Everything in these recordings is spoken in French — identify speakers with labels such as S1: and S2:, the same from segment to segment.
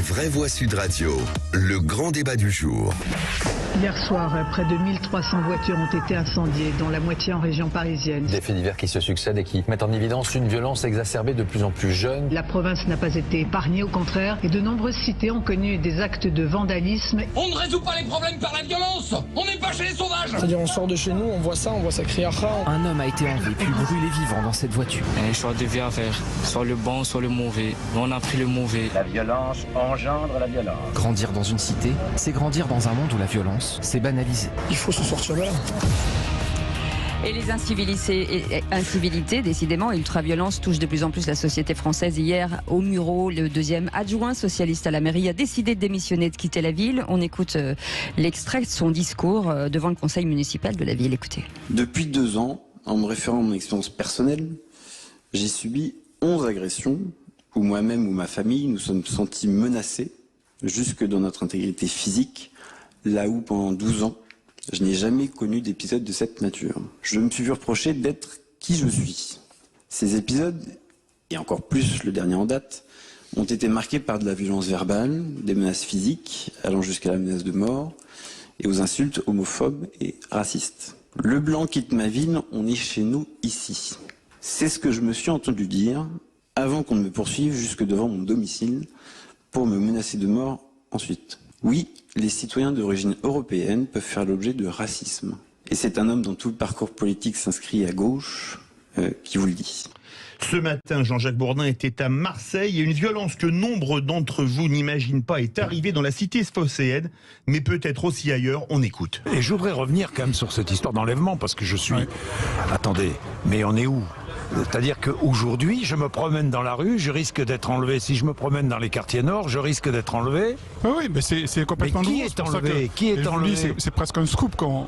S1: vraies voix Sud Radio, le grand débat du jour.
S2: Hier soir, près de 1300 voitures ont été incendiées, dont la moitié en région parisienne.
S3: Des faits divers qui se succèdent et qui mettent en évidence une violence exacerbée de plus en plus jeune.
S2: La province n'a pas été épargnée, au contraire, et de nombreuses cités ont connu des actes de vandalisme.
S4: On ne résout pas les problèmes par la violence. On n'est pas chez les sauvages.
S5: C'est-à-dire on sort de chez nous, on voit ça crier à rare.
S6: Un homme a été enlevé puis brûlé vivant dans cette voiture.
S7: Un choix de vie à faire, soit le bon, soit le mauvais. On a pris le mauvais.
S8: La violence engendre la violence.
S6: Grandir dans une cité, c'est grandir dans un monde où la violence s'est banalisée.
S5: Il faut se sortir de là.
S9: Et les incivilités, décidément, et l'ultraviolence touchent de plus en plus la société française. Hier, au Mureau, le deuxième adjoint socialiste à la mairie a décidé de démissionner, de quitter la ville. On écoute l'extrait de son discours devant le conseil municipal de la ville. Écoutez.
S10: Depuis 2 ans, en me référant à mon expérience personnelle, j'ai subi 11 agressions où moi-même ou ma famille nous sommes sentis menacés, jusque dans notre intégrité physique, là où pendant 12 ans, je n'ai jamais connu d'épisode de cette nature. Je me suis vu reprocher d'être qui je suis. Ces épisodes, et encore plus le dernier en date, ont été marqués par de la violence verbale, des menaces physiques, allant jusqu'à la menace de mort, et aux insultes homophobes et racistes. Le blanc quitte ma ville, on est chez nous ici. C'est ce que je me suis entendu dire avant qu'on ne me poursuive jusque devant mon domicile pour me menacer de mort ensuite. Oui, les citoyens d'origine européenne peuvent faire l'objet de racisme. Et c'est un homme dont tout le parcours politique s'inscrit à gauche qui vous le dit.
S11: Ce matin, Jean-Jacques Bourdin était à Marseille et une violence que nombre d'entre vous n'imaginent pas est arrivée dans la cité phocéenne, mais peut-être aussi ailleurs. On écoute.
S12: Et je voudrais revenir quand même sur cette histoire d'enlèvement parce que je suis... Ouais. Attendez, mais on est où ? C'est-à-dire qu'aujourd'hui, je me promène dans la rue, je risque d'être enlevé. Si je me promène dans les quartiers nord, je risque d'être enlevé.
S13: Oui, mais c'est complètement nouveau.
S12: Qui est enlevé ? Qui est enlevé ?
S13: C'est presque un scoop qu'on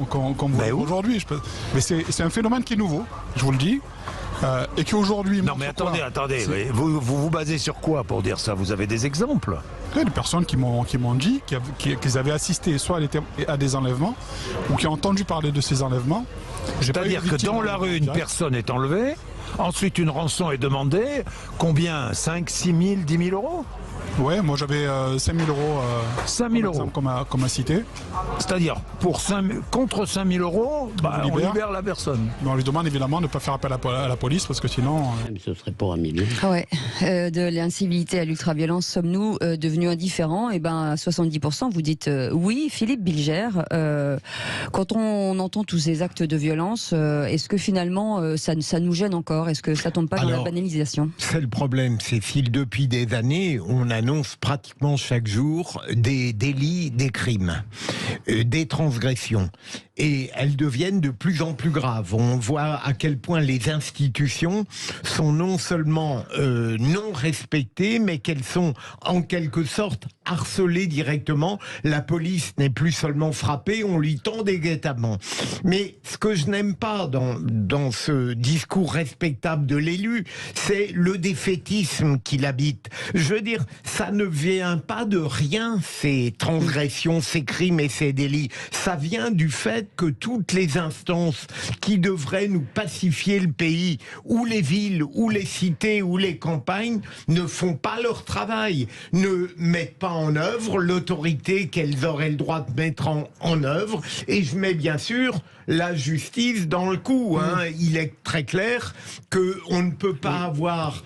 S13: voit aujourd'hui. Mais c'est un phénomène qui est nouveau, je vous le dis. Et qu'aujourd'hui...
S12: Non mais attendez, vous basez sur quoi pour dire ça ? Vous avez des exemples ?
S13: Il y a des personnes qui m'ont dit qu'ils avaient assisté soit à des enlèvements ou qui ont entendu parler de ces enlèvements.
S12: C'est-à-dire que dans la rue, une personne est enlevée, ensuite une rançon est demandée, combien ? 5, 6 000, 10 000 euros ?
S13: Ouais, moi j'avais 5 000 euros,
S12: 5 000 euros.
S13: Comme à cité.
S12: C'est-à-dire, contre 5 000 euros, on libère la personne.
S13: Mais on lui demande évidemment de ne pas faire appel à la police parce que sinon...
S8: Ce serait pour un million.
S9: Ouais. De l'incivilité à l'ultraviolence, sommes-nous devenus indifférents ? Eh ben, à 70%, vous dites oui. Philippe Bilger, quand on entend tous ces actes de violence, est-ce que finalement ça nous gêne encore ? Est-ce que ça tombe pas dans la banalisation ?
S14: C'est le problème, c'est que depuis des années, on annonce pratiquement chaque jour des délits, des crimes, des transgressions. Et elles deviennent de plus en plus graves. On voit à quel point les institutions sont non seulement non respectées, mais qu'elles sont en quelque sorte harcelées directement. La police n'est plus seulement frappée, on lui tend des guet-apens. Mais ce que je n'aime pas dans ce discours respectable de l'élu, c'est le défaitisme qui l'habite. Je veux dire, ça ne vient pas de rien, ces transgressions, ces crimes et ces délits. Ça vient du fait que toutes les instances qui devraient nous pacifier le pays, ou les villes, ou les cités, ou les campagnes, ne font pas leur travail, ne mettent pas en œuvre l'autorité qu'elles auraient le droit de mettre en œuvre. Et je mets bien sûr la justice dans le coup. Il est très clair qu'on ne peut pas avoir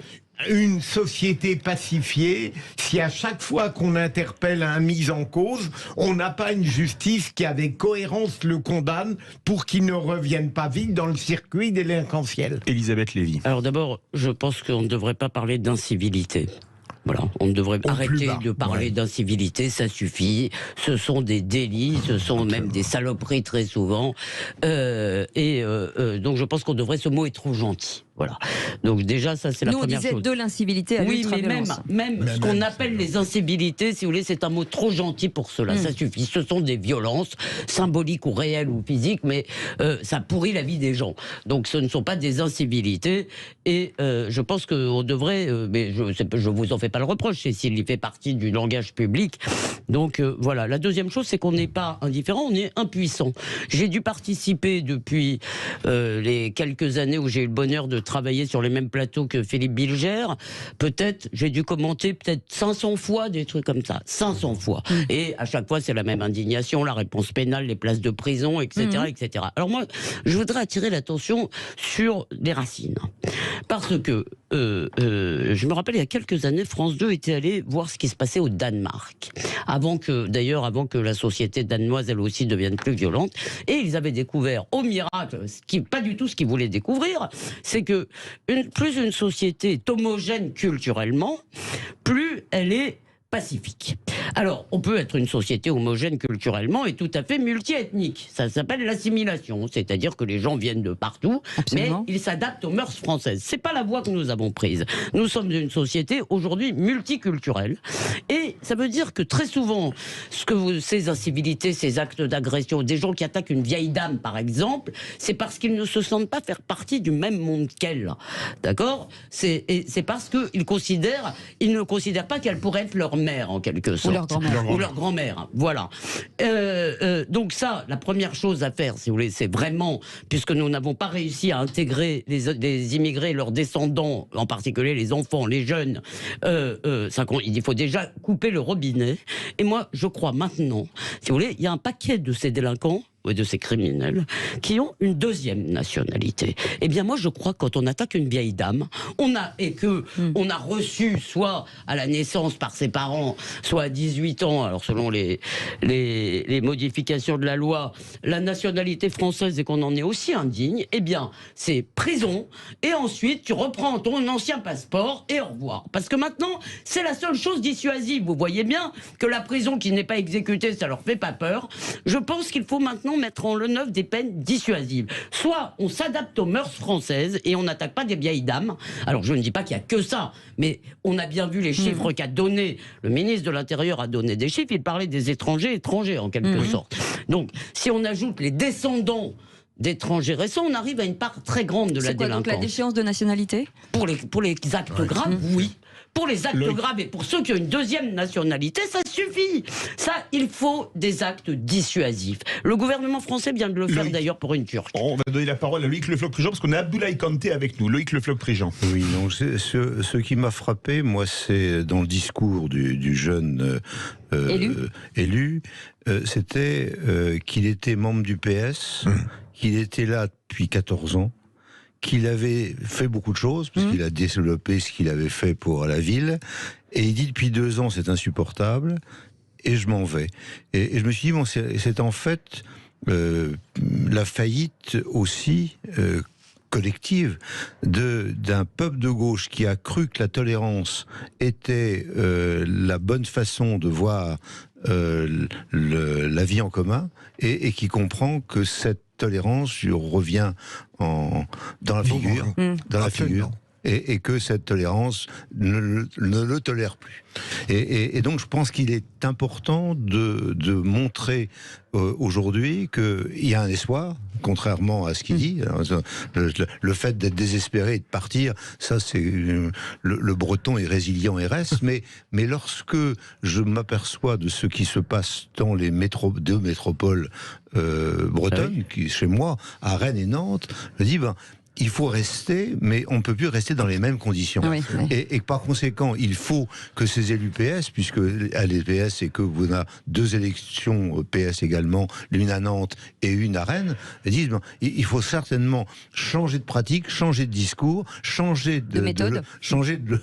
S14: une société pacifiée si à chaque fois qu'on interpelle un mis en cause, on n'a pas une justice qui avec cohérence le condamne pour qu'il ne revienne pas vite dans le circuit délinquentiel.
S11: Elisabeth Lévy.
S8: Alors d'abord, je pense qu'on ne devrait pas parler d'incivilité. Voilà, on devrait arrêter de parler d'incivilité, ça suffit. Ce sont des délits, ce sont même des saloperies très souvent. Donc je pense qu'on devrait, ce mot est trop gentil. Voilà. Donc déjà, ça c'est la première chose. Nous on disait
S9: de l'incivilité à l'ultraviolence.
S8: Mais même ce qu'on appelle les incivilités, si vous voulez, c'est un mot trop gentil pour cela. Ça suffit. Ce sont des violences symboliques ou réelles ou physiques, mais ça pourrit la vie des gens. Donc ce ne sont pas des incivilités. Et je pense qu'on devrait, mais je vous en fais pas le reproche, Cécile, il fait partie du langage public. Donc voilà. La deuxième chose, c'est qu'on n'est pas indifférent, on est impuissant. J'ai dû participer depuis les quelques années où j'ai eu le bonheur de travaillé sur les mêmes plateaux que Philippe Bilger, peut-être, j'ai dû commenter peut-être 500 fois des trucs comme ça. 500 fois. Et à chaque fois, c'est la même indignation, la réponse pénale, les places de prison, etc., etc. Alors moi, je voudrais attirer l'attention sur les racines. Parce que, je me rappelle, il y a quelques années, France 2 était allé voir ce qui se passait au Danemark. Avant que la société danoise, elle aussi, devienne plus violente. Et ils avaient découvert, au miracle, pas du tout ce qu'ils voulaient découvrir, c'est que plus une société est homogène culturellement, plus elle est pacifique. Alors, on peut être une société homogène culturellement et tout à fait multiethnique. Ça s'appelle l'assimilation, c'est-à-dire que les gens viennent de partout, mais ils s'adaptent aux mœurs françaises. C'est pas la voie que nous avons prise. Nous sommes une société aujourd'hui multiculturelle, et ça veut dire que très souvent, ces incivilités, ces actes d'agression, des gens qui attaquent une vieille dame, par exemple, c'est parce qu'ils ne se sentent pas faire partie du même monde qu'elle. D'accord ? C'est parce qu'ils ne considèrent pas qu'elle pourrait être leur mère, en quelque sorte. Ou leur grand-mère. Voilà. Donc ça, la première chose à faire, si vous voulez, c'est vraiment, puisque nous n'avons pas réussi à intégrer les immigrés, leurs descendants, en particulier les enfants, les jeunes, il faut déjà couper le robinet. Et moi, je crois maintenant, si vous voulez, il y a un paquet de ces délinquants, de ces criminels, qui ont une deuxième nationalité. Eh bien, moi, je crois que quand on attaque une vieille dame, on a reçu, soit à la naissance par ses parents, soit à 18 ans, alors selon les modifications de la loi, la nationalité française et qu'on en est aussi indigne, eh bien, c'est prison, et ensuite, tu reprends ton ancien passeport, et au revoir. Parce que maintenant, c'est la seule chose dissuasive. Vous voyez bien que la prison qui n'est pas exécutée, ça leur fait pas peur. Je pense qu'il faut maintenant mettre en œuvre des peines dissuasives. Soit on s'adapte aux mœurs françaises et on n'attaque pas des vieilles dames. Alors je ne dis pas qu'il n'y a que ça, mais on a bien vu les chiffres qu'a donné le ministre de l'Intérieur, a donné des chiffres, il parlait des étrangers en quelque sorte. Donc si on ajoute les descendants d'étrangers récents, on arrive à une part très grande de la délinquance. C'est quoi, donc la
S9: déchéance de nationalité ?
S8: Pour les actes graves, oui. Pour les actes graves et pour ceux qui ont une deuxième nationalité, ça suffit. Ça, il faut des actes dissuasifs. Le gouvernement français vient de le faire d'ailleurs pour une Turque.
S11: On va donner la parole à Loïc Le Floch-Prigent parce qu'on a Abdoulaye Kanté avec nous. Loïc Le Floch-Prigent.
S15: Oui, donc ce qui m'a frappé, moi, c'est dans le discours du jeune élu, c'était qu'il était membre du PS, qu'il était là depuis 14 ans, qu'il avait fait beaucoup de choses, parce qu'il a développé ce qu'il avait fait pour la ville, et il dit depuis 2 ans c'est insupportable, et je m'en vais. Et je me suis dit, bon, c'est en fait la faillite aussi collective d'un peuple de gauche qui a cru que la tolérance était la bonne façon de voir la vie en commun, et qui comprend que cette tolérance revient dans la figure, et que cette tolérance ne le tolère plus. Et donc je pense qu'il est important de montrer aujourd'hui qu'il y a un espoir, contrairement à ce qu'il dit. Le fait d'être désespéré et de partir, ça c'est le breton est résilient et reste, mais lorsque je m'aperçois de ce qui se passe dans les deux métropoles bretonnes, qui chez moi, à Rennes et Nantes, je me dis, il faut rester, mais on ne peut plus rester dans les mêmes conditions. Et par conséquent, il faut que ces élus PS, puisque à l'PS, c'est que vous avez 2 élections PS également, l'une à Nantes et une à Rennes, disent il faut certainement changer de pratique, changer de discours, changer de méthode, changer de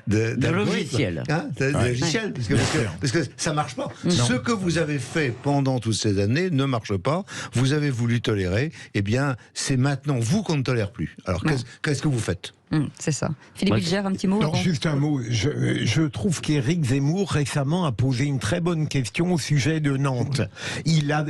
S8: logiciel.
S15: Logiciel, parce que ça ne marche pas. Ce que vous avez fait pendant toutes ces années ne marche pas. Vous avez voulu tolérer, eh bien, c'est maintenant vous qu'on ne tolère plus. Alors, qu'est-ce que vous faites ?
S9: C'est ça. Philippe Bilger, un petit mot.
S14: Alors, juste un mot. Je trouve qu'Éric Zemmour récemment a posé une très bonne question au sujet de Nantes. Il a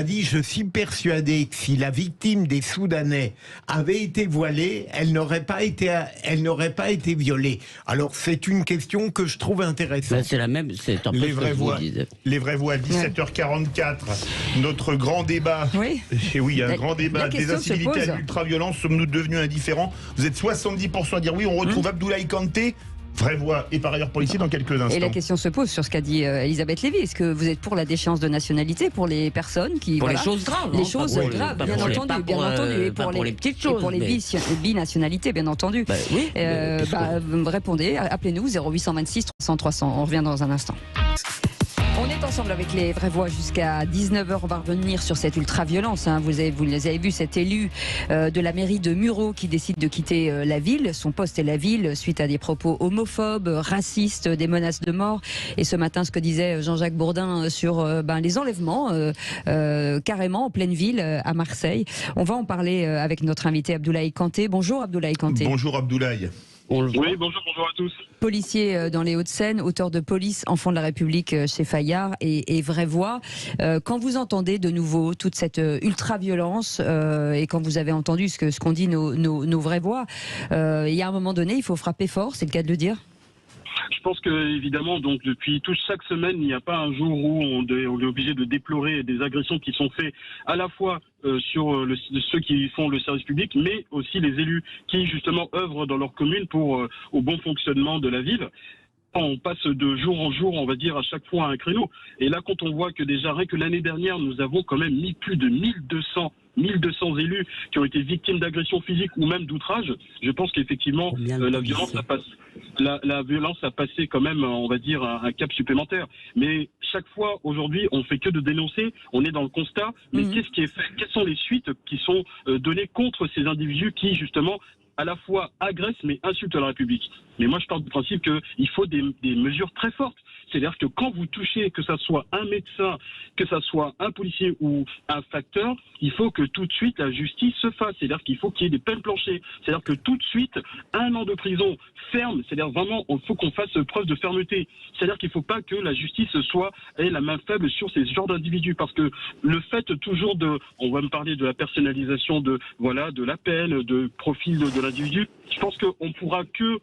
S14: dit, je suis persuadé que si la victime des Soudanais avait été voilée, elle n'aurait pas été violée. Alors c'est une question que je trouve intéressante.
S8: C'est la même. C'est un peu
S11: les vraies voix à 17h44. Notre grand débat. Oui, il y a un grand débat des incivilités à l'ultraviolence. Sommes-nous devenus indifférents ? Vous êtes 70% à dire oui. On retrouve Abdoulaye Kanté. Vraie voix et par ailleurs policier dans quelques instants.
S9: Et la question se pose sur ce qu'a dit Elisabeth Lévy. Est-ce que vous êtes pour la déchéance de nationalité pour les personnes qui...
S8: Pour les choses graves.
S9: Les choses graves, bien entendu. Et pour les
S8: petites choses.
S9: Et pour les binationalités, bien entendu. Répondez, appelez-nous 0826 300 300. On revient dans un instant. On est ensemble avec les vraies voix jusqu'à 19h. On va revenir sur cette ultra-violence. Vous les avez vu, cet élu de la mairie de Muro qui décide de quitter la ville, son poste et la ville, suite à des propos homophobes, racistes, des menaces de mort. Et ce matin, ce que disait Jean-Jacques Bourdin sur les enlèvements, carrément en pleine ville, à Marseille. On va en parler avec notre invité Abdoulaye Kanté. Bonjour Abdoulaye Kanté.
S11: Bonjour Abdoulaye.
S16: Oui, bonjour à tous.
S9: Policier dans les Hauts-de-Seine, auteur de Police, enfant de la République chez Fayard et Vraie Voix. Quand vous entendez de nouveau toute cette ultra-violence et quand vous avez entendu ce qu'ont dit nos vraies voix, il y a un moment donné, il faut frapper fort, c'est le cas de le dire?
S16: Je pense que évidemment, donc depuis chaque semaine, il n'y a pas un jour où on est obligé de déplorer des agressions qui sont faites à la fois sur ceux qui font le service public, mais aussi les élus qui justement œuvrent dans leur commune pour au bon fonctionnement de la ville. On passe de jour en jour, on va dire, à chaque fois à un créneau. Et là, quand on voit que déjà, rien que l'année dernière, nous avons quand même mis plus de 1200 élus qui ont été victimes d'agressions physiques ou même d'outrage, je pense qu'effectivement, la violence a passé quand même, on va dire, un cap supplémentaire. Mais chaque fois, aujourd'hui, on fait que de dénoncer, on est dans le constat, mais qu'est-ce qui est fait? Quelles sont les suites qui sont données contre ces individus qui, justement, à la fois agressent mais insultent la République? Mais moi je pars du principe qu'il faut des mesures très fortes. C'est-à-dire que quand vous touchez, que ça soit un médecin, que ça soit un policier ou un facteur, il faut que tout de suite la justice se fasse. C'est-à-dire qu'il faut qu'il y ait des peines planchées. C'est-à-dire que tout de suite, 1 an de prison ferme. C'est-à-dire vraiment, il faut qu'on fasse preuve de fermeté. C'est-à-dire qu'il ne faut pas que la justice ait la main faible sur ces genres d'individus. Parce que le fait toujours on va me parler de la personnalisation de la peine, de profil de l'individu, je pense qu'on ne pourra que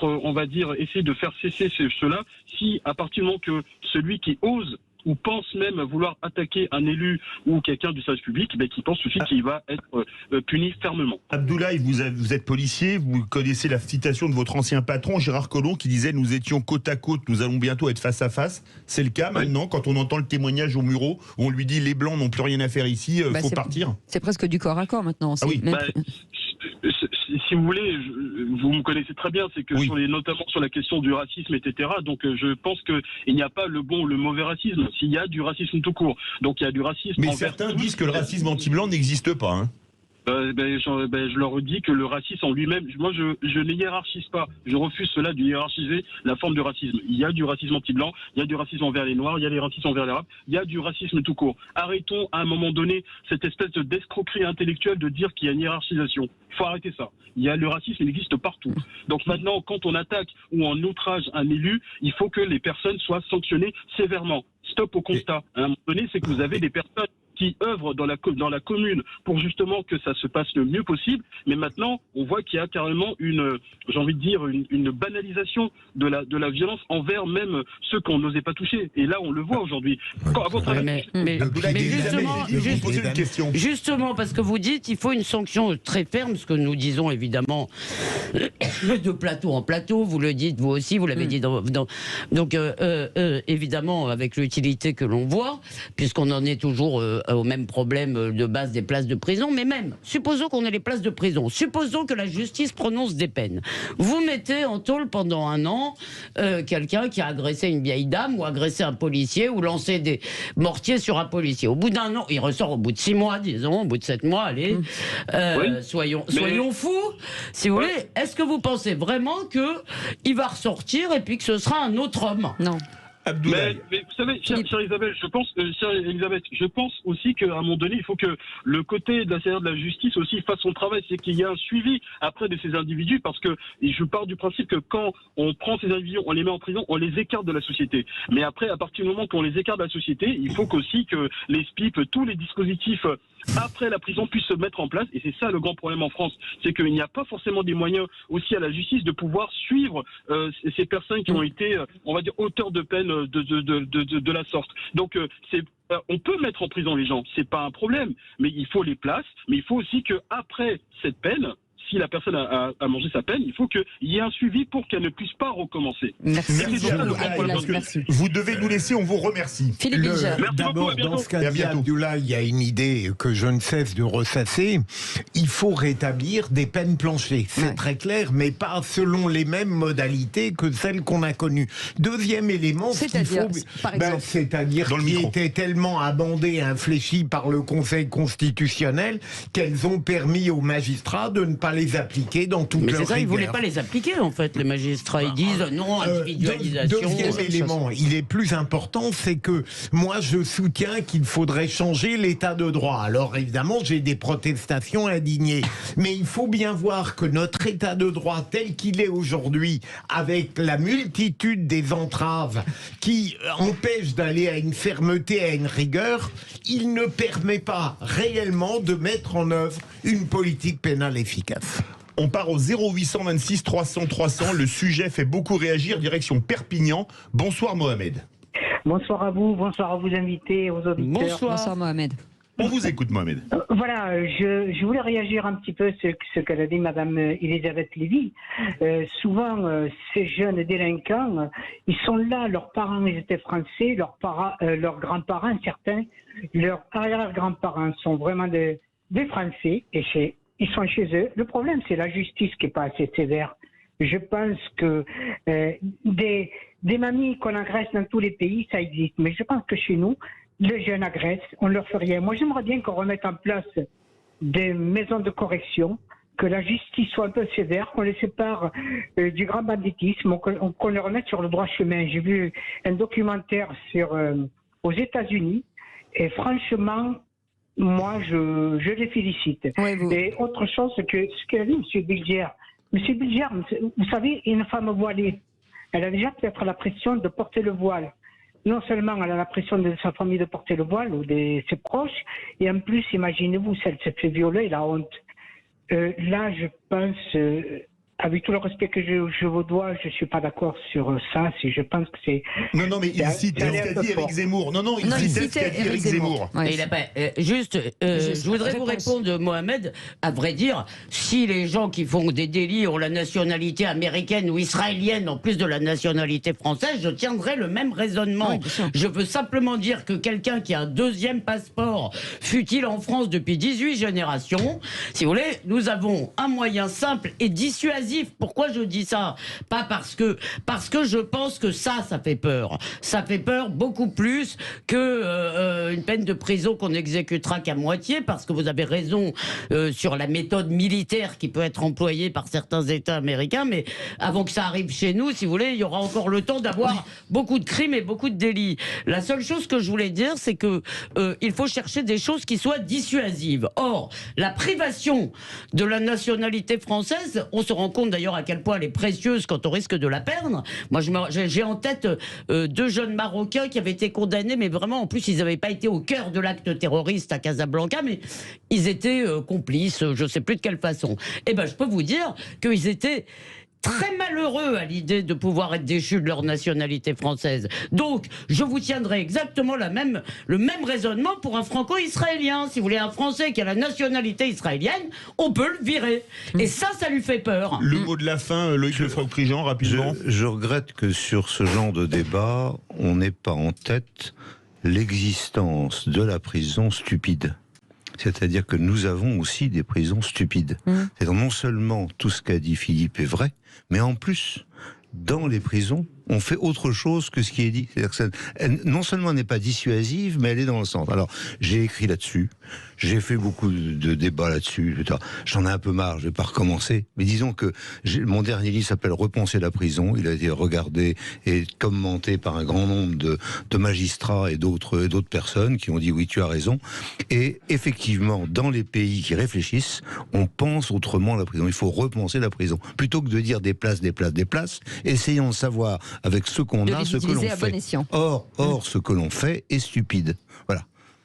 S16: on va dire, essayer de faire cesser cela si, à partir du moment que celui qui ose ou pense même vouloir attaquer un élu ou quelqu'un du service public, qui pense aussi qu'il va être puni fermement.
S11: Abdoulaye, vous êtes policier, vous connaissez la citation de votre ancien patron, Gérard Collomb, qui disait « Nous étions côte à côte, nous allons bientôt être face à face ». C'est le cas maintenant, quand on entend le témoignage au Muro, où on lui dit « Les Blancs n'ont plus rien à faire ici, faut partir ».
S9: C'est presque du corps à corps maintenant.
S11: Ah oui.
S16: Si vous voulez, vous me connaissez très bien, c'est que notamment sur la question du racisme, etc. Donc je pense qu'il n'y a pas le bon ou le mauvais racisme. S'il y a du racisme tout court, donc il y a du racisme.
S11: Mais certains disent que le racisme anti-blanc n'existe pas. Hein.
S16: Je leur dis que le racisme en lui-même, moi je ne hiérarchise pas, je refuse cela de hiérarchiser la forme de racisme. Il y a du racisme anti-blanc, il y a du racisme envers les Noirs, il y a du racisme envers les Arabes, il y a du racisme tout court. Arrêtons à un moment donné cette espèce d'escroquerie intellectuelle de dire qu'il y a une hiérarchisation. Il faut arrêter ça. Le racisme, il existe partout. Donc maintenant, quand on attaque ou on outrage un élu, il faut que les personnes soient sanctionnées sévèrement. Stop au constat. À un moment donné, c'est que vous avez des personnes qui œuvrent dans la commune pour justement que ça se passe le mieux possible. Mais maintenant, on voit qu'il y a carrément une banalisation de la violence envers même ceux qu'on n'osait pas toucher. Et là, on le voit aujourd'hui.
S8: Justement, parce que vous dites qu'il faut une sanction très ferme, ce que nous disons évidemment de plateau en plateau, vous le dites vous aussi, vous l'avez dit donc évidemment avec l'utilité que l'on voit, puisqu'on en est toujours au même problème de base des places de prison, mais même, supposons qu'on ait les places de prison, supposons que la justice prononce des peines. Vous mettez en tôle pendant 1 an quelqu'un qui a agressé une vieille dame ou agressé un policier ou lancé des mortiers sur un policier. Au bout d'1 an, il ressort au bout de 6 mois, disons, au bout de 7 mois, allez, soyons fous, si vous voulez. Est-ce que vous pensez vraiment qu'il va ressortir et puis que ce sera un autre homme?
S9: Non.
S16: Mais vous savez, chère Elisabeth, je pense aussi qu'à un moment donné, il faut que le côté de la justice aussi fasse son travail, c'est qu'il y a un suivi après de ces individus, parce que je pars du principe que quand on prend ces individus, on les met en prison, on les écarte de la société. Mais après, à partir du moment qu'on les écarte de la société, il faut aussi que les SPIP, tous les dispositifs après la prison puissent se mettre en place. Et c'est ça le grand problème en France, c'est qu'il n'y a pas forcément des moyens aussi à la justice de pouvoir suivre ces personnes qui ont été, on va dire, auteurs de peine de la sorte. Donc on peut mettre en prison les gens, c'est pas un problème, mais il faut les places, mais il faut aussi que après cette peine, si la personne a mangé sa peine, il faut qu'il y ait un suivi pour qu'elle ne puisse pas recommencer.
S11: Merci beaucoup. Vous devez nous laisser, on vous remercie.
S14: D'abord, dans ce cas Abdoulaye, il y a une idée que je ne cesse de ressasser. Il faut rétablir des peines planchées. C'est très clair, mais pas selon les mêmes modalités que celles qu'on a connues. Deuxième élément, c'est-à-dire qui était tellement abondé et infléchi par le Conseil constitutionnel qu'elles ont permis aux magistrats de ne pas les appliquer dans toute leur rigueur.
S8: Mais c'est ça, ils ne voulaient pas les appliquer, en fait, les magistrats. Ils disent non, individualisation.
S14: Deuxième élément, il est plus important, c'est que moi, je soutiens qu'il faudrait changer l'état de droit. Alors, évidemment, j'ai des protestations indignées. Mais il faut bien voir que notre état de droit tel qu'il est aujourd'hui, avec la multitude des entraves qui empêchent d'aller à une fermeté, à une rigueur, il ne permet pas réellement de mettre en œuvre une politique pénale efficace.
S11: On part au 0826 300 300. Le sujet fait beaucoup réagir. Direction Perpignan. Bonsoir Mohamed.
S17: Bonsoir à vous invités, aux auditeurs.
S9: Bonsoir Mohamed.
S11: On vous écoute Mohamed.
S17: Voilà, je voulais réagir un petit peu sur ce qu'elle a dit Madame Elisabeth Lévy. Souvent, ces jeunes délinquants, ils sont là, leurs parents ils étaient français, leurs grands-parents, certains, leurs arrière-grands-parents sont vraiment des Français et ils sont chez eux. Le problème, c'est la justice qui n'est pas assez sévère. Je pense que des mamies qu'on agresse dans tous les pays, ça existe. Mais je pense que chez nous, les jeunes agressent, on ne leur fait rien. Moi, j'aimerais bien qu'on remette en place des maisons de correction, que la justice soit un peu sévère, qu'on les sépare du grand banditisme, qu'on les remette sur le droit chemin. J'ai vu un documentaire aux États-Unis et franchement, moi, je les félicite. Et autre chose, ce qu'a dit M. Bilger. M. Bilger, vous savez, une femme voilée, elle a déjà peut-être la pression de porter le voile. Non seulement elle a la pression de sa famille de porter le voile ou de ses proches, et en plus, imaginez-vous, si elle s'est fait violer, la honte. Là, je pense, avec tout le respect que je vous dois, je ne suis pas d'accord sur ça. Je pense que c'est...
S11: Non, mais il cite ce qu'a dit Éric Zemmour. Non, il cite ce qu'a dit Éric Zemmour.
S8: Ouais, je voudrais vous répondre, Mohamed, à vrai dire, si les gens qui font des délits ont la nationalité américaine ou israélienne, en plus de la nationalité française, je tiendrai le même raisonnement. Je veux simplement dire que quelqu'un qui a un deuxième passeport, fût-il en France depuis 18 générations, si vous voulez, nous avons un moyen simple et dissuasif. Pourquoi je dis ça? Pas parce que je pense que ça fait peur. Ça fait peur beaucoup plus que une peine de prison qu'on n'exécutera qu'à moitié, parce que vous avez raison sur la méthode militaire qui peut être employée par certains États américains, mais avant que ça arrive chez nous, si vous voulez, il y aura encore le temps d'avoir beaucoup de crimes et beaucoup de délits. La seule chose que je voulais dire, c'est que il faut chercher des choses qui soient dissuasives. Or, la privation de la nationalité française, on se rend compte d'ailleurs à quel point elle est précieuse quand on risque de la perdre. Moi, j'ai en tête deux jeunes Marocains qui avaient été condamnés, mais vraiment, en plus, ils n'avaient pas été au cœur de l'acte terroriste à Casablanca, mais ils étaient complices, je ne sais plus de quelle façon. Eh ben, je peux vous dire qu'ils étaient très malheureux à l'idée de pouvoir être déchus de leur nationalité française. Donc, je vous tiendrai exactement le même raisonnement pour un franco-israélien. Si vous voulez un Français qui a la nationalité israélienne, on peut le virer. Et ça lui fait peur.
S11: Le mot de la fin, Loïc Lefebvre-Prigent, rapidement.
S15: Je regrette que sur ce genre de débat, on n'ait pas en tête l'existence de la prison stupide. C'est-à-dire que nous avons aussi des prisons stupides. C'est-à-dire non seulement tout ce qu'a dit Philippe est vrai, mais en plus, dans les prisons, on fait autre chose que ce qui est dit. C'est-à-dire que non seulement elle n'est pas dissuasive, mais elle est dans le centre. Alors, j'ai écrit là-dessus, j'ai fait beaucoup de débats là-dessus, j'en ai un peu marre, je vais pas recommencer, mais disons que mon dernier livre s'appelle Repenser la prison, il a été regardé et commenté par un grand nombre de magistrats et d'autres personnes qui ont dit oui, tu as raison, et effectivement, dans les pays qui réfléchissent, on pense autrement la prison, il faut repenser la prison, plutôt que de dire des places, essayons de savoir avec ce qu'on a, ce que l'on fait. Or, ce que l'on fait est stupide. Voilà.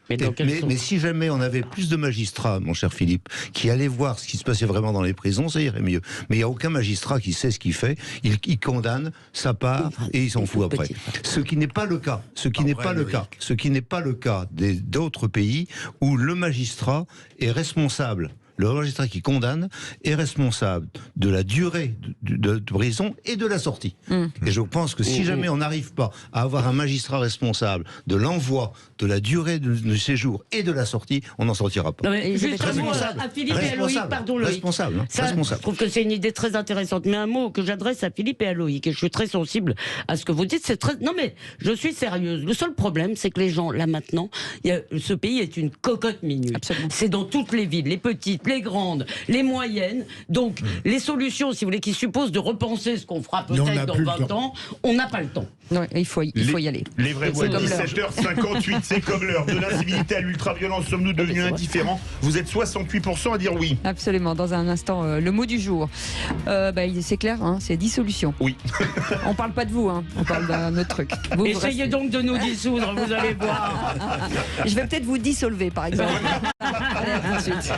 S15: Mais si jamais on avait plus de magistrats, mon cher Philippe, qui allaient voir ce qui se passait vraiment dans les prisons, ça irait mieux. Mais il n'y a aucun magistrat qui sait ce qu'il fait. Il condamne, ça part, et il s'en fout après. Ce qui n'est pas le cas. Ce qui n'est pas le cas d'autres pays où le magistrat est responsable le magistrat qui condamne est responsable de la durée de prison et de la sortie. Et je pense que si jamais on n'arrive pas à avoir un magistrat responsable de l'envoi, de la durée du séjour et de la sortie, on n'en sortira pas.
S8: Non, mais juste un mot à Philippe et à Loïc, pardon Loïc.
S15: Responsable.
S8: Je trouve que c'est une idée très intéressante. Mais un mot que j'adresse à Philippe et à Loïc, et je suis très sensible à ce que vous dites, c'est très... Non mais, je suis sérieuse. Le seul problème, c'est que les gens, là maintenant, ce pays est une cocotte minute. C'est dans toutes les villes, les petites, les grandes, les moyennes. Donc, les solutions, si vous voulez, qui supposent de repenser ce qu'on fera peut-être dans 20 ans, on n'a pas le temps.
S9: Non, il faut y aller.
S11: Les vrais voix, 17h58, c'est comme l'heure. De l'incivilité à l'ultra-violence, sommes-nous devenus indifférents? Vous êtes 68% à dire oui.
S9: Absolument, dans un instant, le mot du jour. C'est clair, hein, c'est dissolution.
S11: Oui.
S9: On parle pas de vous, hein, on parle d'un autre truc.
S8: Essayez donc de nous dissoudre, vous allez voir.
S9: Je vais peut-être vous dissolver, par exemple. Allez, à tout de suite.